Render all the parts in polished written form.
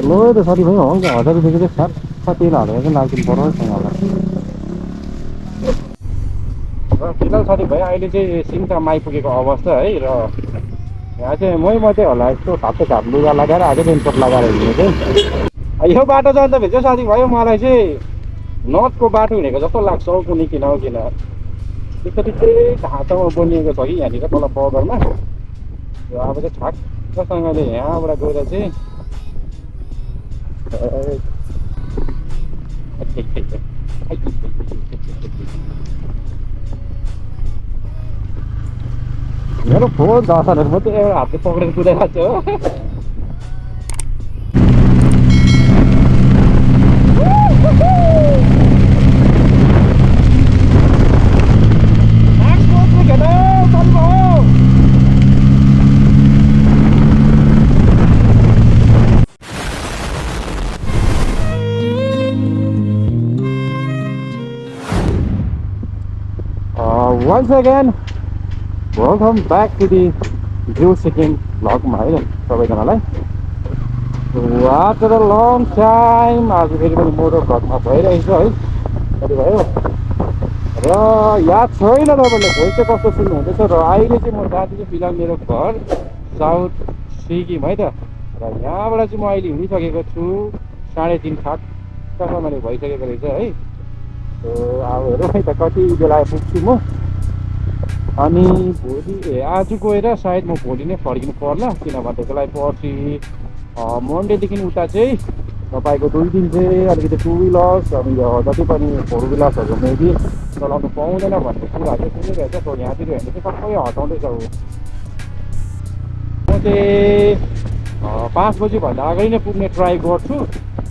लो त साथीभाइ हुन्छ 1000 रुपियाँको चाहिँ तेल हालेर चाहिँ लाग्दिनु पर्यो सँगलाई र फिलहाल साथीभाइ अहिले चाहिँ सिङताम आइपुगेको अवस्था है र यहाँ चाहिँ मै मात्रै होला यस्तो थाप्पे थाप लुगा लगाएर आएको रेनकोट लगाएर हिँडेको चाहिँ यो बाटो जाँदाखेरि चाहिँ साथीभाइ मलाई चाहिँ नर्थको बाटो हिँडेको जस्तो लाग्छ हौ कुनै किन हो किन त्यसरी चाहिँ ढाँचामा बनिएको छ कि यहाँनिर तल बगरमा अब चाहिँ ठ्याक्कसँगले यहाँबाट गएर चाहिँ मेरो फोन दसहरू मात्रै एउटा हातले पक्रेर कुदाइरहेको छ हो once again welcome back to the View Sikkim vlog ma है सबैजनालाई after a long time आज फेरि पनि मोटो भ्लगमा भइरहेछ है साथीभाइ र याद छैन तपाईँले भोइस चाहिँ कस्तो सुन्नुहुँदैछ र अहिले चाहिँ म जाँदैछु चाहिँ फिलहाल मेरो घर साउथ सिक्किम है त र यहाँबाट चाहिँ म अहिले हिँडिसकेको छु 3.5 ठ्याक्कसँगले भइसकेको रहेछ है अब हेरौँ है त कति बेला पुग्छु म अनि भोलि आज गएर सायद म भोलि नै फर्किनु पर्ला किनभनेदेखिलाई पर्सि मन्डेदेखि उता चाहिँ तपाईँको 2 दिन चाहिँ अलिकति टु विलर्स अनि जति पनि 4 विलर्सहरू मेबी चलाउनु पाउँदैन भन्ने कुरा चाहिँ सुनिरहेछ सो यहाँतिर हेर्नु चाहिँ सबै हटाउँदैछ म चाहिँ 5 बजीभन्दा अगाडि नै पुग्ने ट्राई गर्छु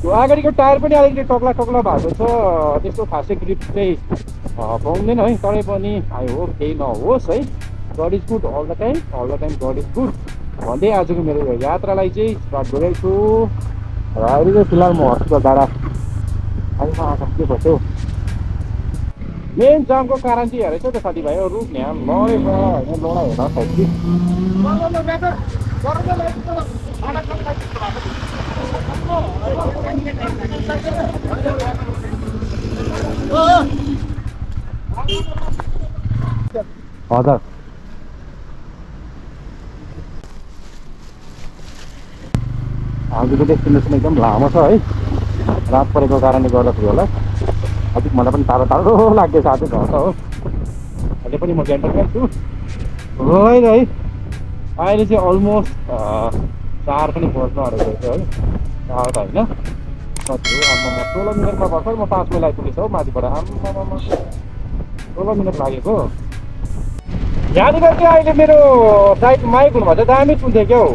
त्यो अगाडिको टायर पनि अलिकति टक्ला टक्ला भएको छ त्यस्तो खासै ग्रिप चाहिँ पाउँदैन है तरै पनि आई होप केही नहोस् है God is good all the time God is good भन्दै आजको मेरो यात्रालाई चाहिँ स्टार्ट गरेको छु र अहिले चाहिँ फिलहाल म हस्पिटल डाँडा अहिले आएको के भन्छ मेन जामको कारण चाहिँ हेरेछ त साथीभाइ रुख यहाँ लडेको होइन लडा हेर्न सक्छु हजुर आजको डेस्टिनेसन एकदम लामो छ है रात परेको कारणले गर्दाखेरि होला अलिक मलाई पनि टाढो टाढो लाग्दैछ आज घर त हो अहिले पनि म ग्यान्टकमै छु है है अहिले चाहिँ अलमोस्ट 4 पनि बज्न आँटेको रहेछ है 4 त होइन कति हो आम्मामा 16 मिनटमा भर्खर म 5 माइल आइपुगेछु हौ माथिबाट आम्मामा 16 मिनट लागेको यहाँनिर चाहिँ अहिले मेरो साइड माइक हुनुभयो चाहिँ दामी सुन्थ्यो क्या हौ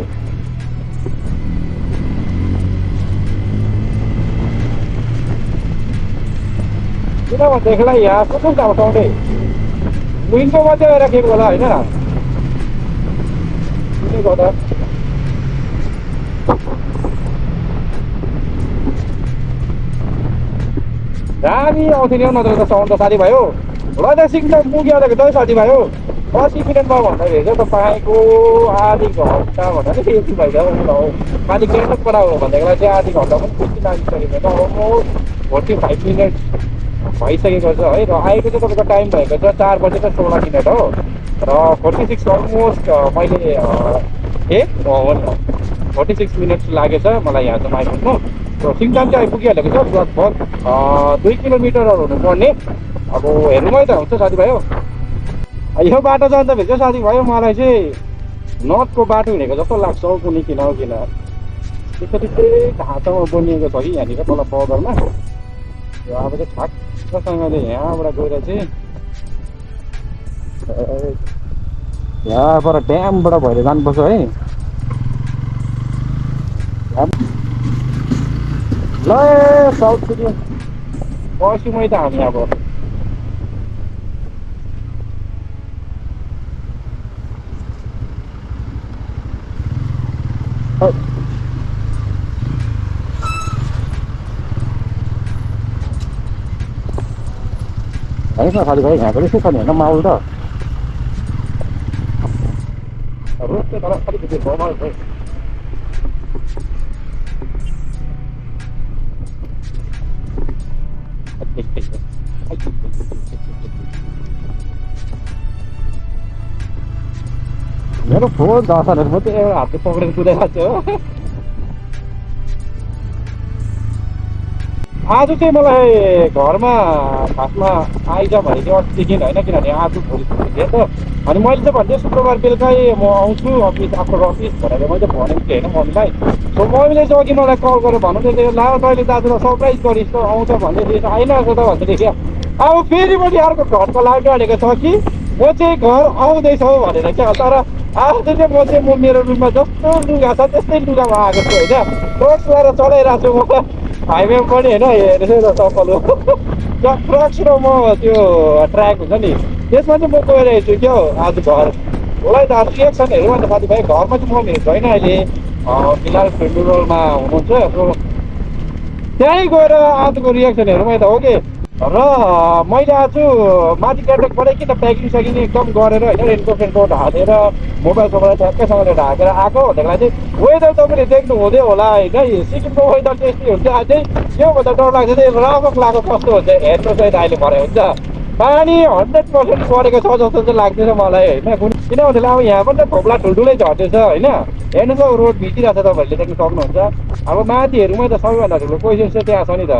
किनभनेदेखिलाई यहाँ सुन्नु अब साउन्डै विन्डो मात्रै राखेको होला होइन त्यसले गर्दा दामी आउँथ्यो नि हौ नत्र त साउन्ड त साथीभाइ हो ल त सिक्किम पुगिहालेको त साथीभाइ हो 80 मिनटमा भन्दाखेरि चाहिँ तपाईँको आधी घन्टा भन्दा पनि बेसी भइसक्यो माथि ग्यान्टक बनाऊ भन्दाखेरिलाई चाहिँ आधी घन्टा पनि बेसी लागिसकेको छ अलमोस्ट 45 मिनट भइसकेको छ है र अहिले चाहिँ तपाईँको टाइम भएको छ 4 बजेर 16 मिनट हो र 46 अलमोस्ट मैले हो नि 46 मिनट्स लागेछ मलाई यहाँ चाहिँ आइपुग्नु र सिङताम चाहिँ आइपुगिहालेको छ लगभग 2 किलोमिटरहरू हुनुपर्ने अब हेर्नुमै त हुन्छ साथीभाइ हो यो बाटो जाँदाखेरि चाहिँ साथीभाइ मलाई चाहिँ नर्थको बाटो हिँडेको जस्तो लाग्छ हौ कुनै किन हो किन त्यसरी चाहिँ ढाँचामा बनिएको छ कि यहाँनिर तल बगरमा अब चाहिँ ठ्याक्कसँगले यहाँबाट गएर चाहिँ यहाँबाट ड्यामबाट भएर जानुपर्छ है ल साउथ सिक्किम पश्चिमै त हामी अब होइन साथीभाइ यहाँको यस्तो छ नि होइन माहौल त रोड चाहिँ तर अलिकति मेरो फोन दर्शनहरू मात्रै एउटा हातले पक्रेर कुदाइरहेको थियो हो। आज चाहिँ मलाई घरमा खासमा आइज भने चाहिँ अस्तिदेखि होइन, किनभने आज भोलि छुट्टी थिएँ त। अनि मैले चाहिँ भन्थेँ शुक्रबार बेलुकै म आउँछु अफिस, आफ्नो अफिस भनेर मैले भनेको थिएँ होइन मम्मीलाई। सो मम्मीले चाहिँ अघि मलाई कल गरेर भन्नुहुँदै थियो, ला तैँले दाजुलाई सरप्राइज गरिस् त, आउँछ भन्दै थिएँ, आइरहेको छ त भन्दै थियो। अब फेरि पनि अर्को घरको लागि अडेको छ कि म चाहिँ घर आउँदैछौ भनेर क्या। तर आज चाहिँ म चाहिँ मेरो रुममा जस्तो लुगा छ त्यस्तै लुगामा आएको छु होइन। क्रोक्स लगाएर चलाइरहेको छु म हाइवेमा पनि होइन। हेर्नुहोस् न चप्पल क्रोक्स र म त्यो ट्र्याक हुन्छ नि त्यसमा चाहिँ म गइरहेको छु क्या हौ आज घर। होला है त रिएक्सनहरू अन्त साथीभाइ घरमा चाहिँ मम्मीहरू छैन अहिले, फिलहाल फिल्डमा हुनुहुन्छ। सो त्यहीँ गएर आजको रिएक्सनहरू त हो कि। र मैले आज माथि क्याटरकबाटै किन प्याकिङ स्याकिङ एकदम गरेर होइन, रेनकोट सेनकोट हालेर मोबाइल सोबाइल ठ्याक्कैसँगले ढाकेर आएको भन्दाखेरि चाहिँ वेदर तपाईँले देख्नु हुँदै होला होइन। सिक्किमको वेदर चाहिँ यस्तै हुन्छ। अझै योभन्दा डर लाग्छ चाहिँ रामक लाग्यो कस्तो हुन्छ हेर्नुहोस् है त। अहिले भरे हुन्छ पानी 100% परेको छ जस्तो चाहिँ लाग्दैछ मलाई होइन। किनभने अब यहाँ पनि त थोप्ला ठुल्ठुलै झर्दैछ होइन। हेर्नुहोस् हौ रोड भिजिरहेको छ, तपाईँहरूले देख्न सक्नुहुन्छ। अब माथिहरूमै त सबैभन्दा ठुलो क्वेसन चाहिँ त्यहाँ छ नि त,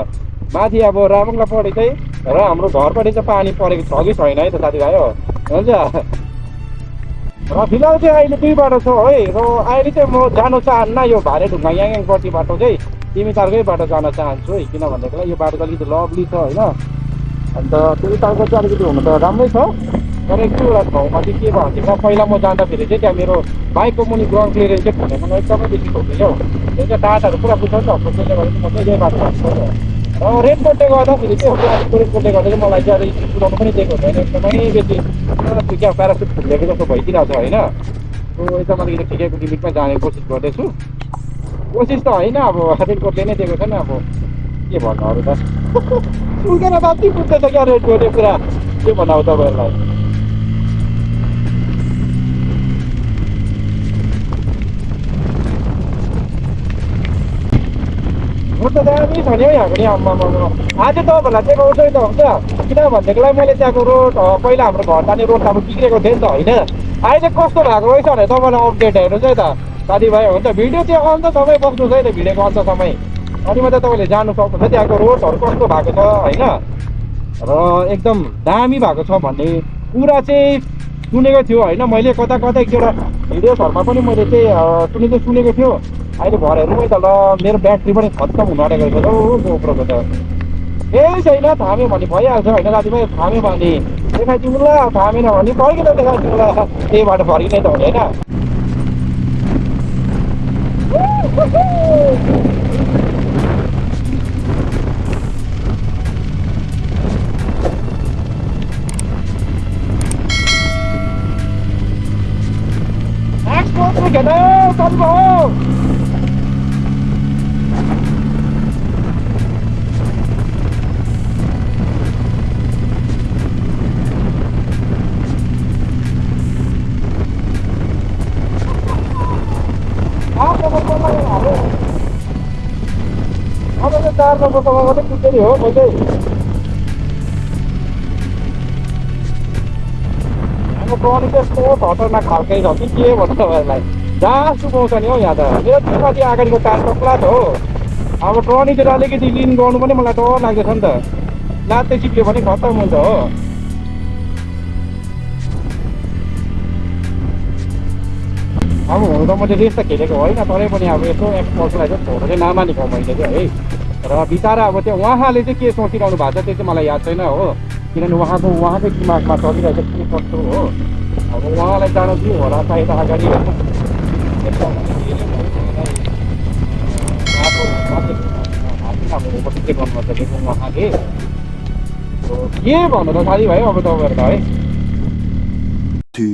माथि अब रामङलापट्टि चाहिँ र हाम्रो घरपट्टि चाहिँ पानी परेको छ कि छैन है त साथीभाइ हो। हुन्छ र फिलहाल चाहिँ अहिले 2 बाटो छ है। र अहिले चाहिँ म जान चाहन्न यो भालेढुङ्गा याङयाङपट्टि बाटो चाहिँ तिमीतालकै बाटो जान चाहन्छु है। किन भन्दाखेरि यो बाटो त अलिकति लभली छ होइन। अन्त तिमीतालको चाहिँ अलिकति हुनु त राम्रै छ, तर एक दुईवटा ठाउँमा चाहिँ के भयो भने पहिला म जाँदाखेरि चाहिँ त्यहाँ मेरो बाइकको मुनि ग्राउन्ड क्लियरेन्स चाहिँ भनेको मलाई एकदमै बेसी ठोक्यो क्या हौ। त्यो चाहिँ टाटाहरू पुरा बुझ्छ नि त, त्यसले गर्दा म चाहिँ यही बाटो जान्छु। र रेनकोटले गर्दाखेरि चाहिँ प्लास्टिकको रेनकोटले गर्दा चाहिँ मलाई चाहिँ अलिक कुदाउनु पनि दिएको हुँदैन, एकदमै बेसी क्या प्यारासुट फुलेको जस्तो भइदिरहेको छ होइन। सो एकदम अलिकति ठिकैको लिमिटमा जाने कोसिस गर्दैछु। कोसिस त होइन अब रेनकोटले नै दिएको छैन, अब के भन्नु अरू त। सुकेर कति पुग्दैछ क्या रेनकोटले पुरा, के भन्नु अब तपाईँहरूलाई। म त दामी छ नि हौ यहाँको नि आम्मामा। आज तपाईँहरूलाई देखाउँछु है त हुन्छ। किनभनेदेखिलाई मैले त्यहाँको रोड पहिला हाम्रो घर जाने रोड त अब बिग्रेको थियो नि त होइन। अहिले कस्तो भएको रहेछ भने तपाईँलाई अपडेट हेर्नुहोस् है त साथीभाइ हुन्छ। भिडियो चाहिँ अन्तसम्मै बस्नुहोस् है त, भिडियोको अन्तसम्मै। अनि मात्रै तपाईँले जानु सक्नुहुन्छ त्यहाँको रोडहरू कस्तो भएको छ होइन। र एकदम दामी भएको छ भन्ने कुरा चाहिँ सुनेको थियो होइन। मैले कता कता एकजना भिडियोजहरूमा पनि मैले चाहिँ सुनेको थियो। अहिले भरेहरू त ल मेरो ब्याट्री पनि खत्तम हुन आँटेको रहेछ हौ गोप्रोको त। केही छैन, थाम्यो भने भइहाल्छ होइन साथीभाइ। थाम्यो भने देखाइदिउँ ल, थामेन भने फर्किन देखाइदिउँ ल, त्यही बाटो फर्किने त हुने होइन। एक्सपोर्ट घेर चल्नु अब चाहिँ 4 नम्बरसम्म मात्रै पुग्दै हो म चाहिँ। हाम्रो ट्रली चाहिँ यस्तो खतरनाक खालकै छ कि के भन्नु तपाईँहरूलाई, जहाँ सुकाउँछ नि हौ यहाँ त। मेरो त्यसमाथि अगाडिको टायर टक्ला छ हो। अब ट्रलीतिर अलिकति लिन गर्नु पनि मलाई डर लाग्दैछ नि त, लात्ते चिप्ल्यो भने खत्तम हुन्छ हो। अब हुनु त मैले रेस त खेलेको होइन, तरै पनि अब यसो एक्सपर्टलाई चाहिँ छोडो चाहिँ नमानेको मैले चाहिँ है। र बिचरा अब त्यो उहाँले चाहिँ के सोचिरहनु भएको छ त्यो चाहिँ मलाई याद छैन हो। किनभने उहाँकै दिमागमा चलिरहेको छ के कस्तो हो। अब उहाँलाई जान दिउँ होला सायद अगाडि के गर्नु खोजेको उहाँले। के भन्नु त साथीभाइ अब तपाईँहरूलाई है। 2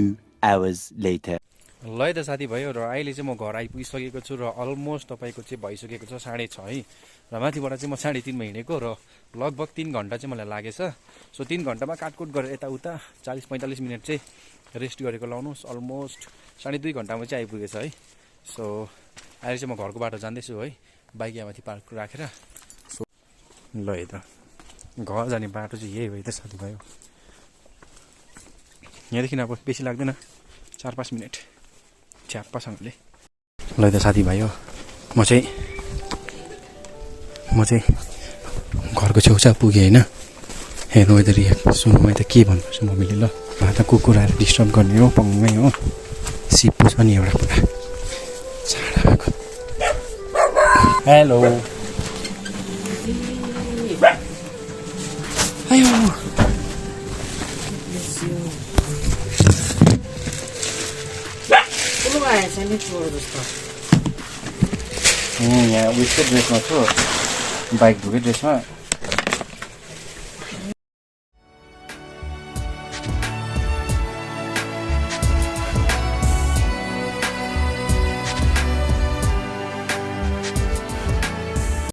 hours later. ल है त साथीभाइ र अहिले चाहिँ म घर आइपुगिसकेको छु र अलमोस्ट तपाईँको चाहिँ भइसकेको छ 6:30 है। र माथिबाट चाहिँ म 3:30मा हिँडेको र लगभग 3 घन्टा चाहिँ मलाई लागेछ। सो 3 घन्टामा काटकुट गरेर यताउता 40-45 मिनट चाहिँ रेस्ट गरेको लाउनुहोस्। अलमोस्ट 2.5 घन्टामा चाहिँ आइपुगेछ है। सो अहिले चाहिँ म घरको बाटो जाँदैछु है, बाइक यहाँ माथि पार्क राखेर। सो ल है त घर जाने बाटो चाहिँ यही हो है त साथीभाइ। यहाँदेखि अब बेसी लाग्दैन, 4-5 मिनट। च्याप्पासँगले ल त साथीभाइ हो म चाहिँ घरको छेउछाउ पुगेँ होइन हेर्नु यता सुन्नु म त के भन्नुपर्छ मम्मीले ल त कुकुरहरू डिस्टर्ब गर्ने हो पङ्गै हो सिपु छ नि एउटा पुरा छाडा भएको हेलो यहाँ उयसकै ड्रेसमा छु बाइक धुकै ड्रेसमा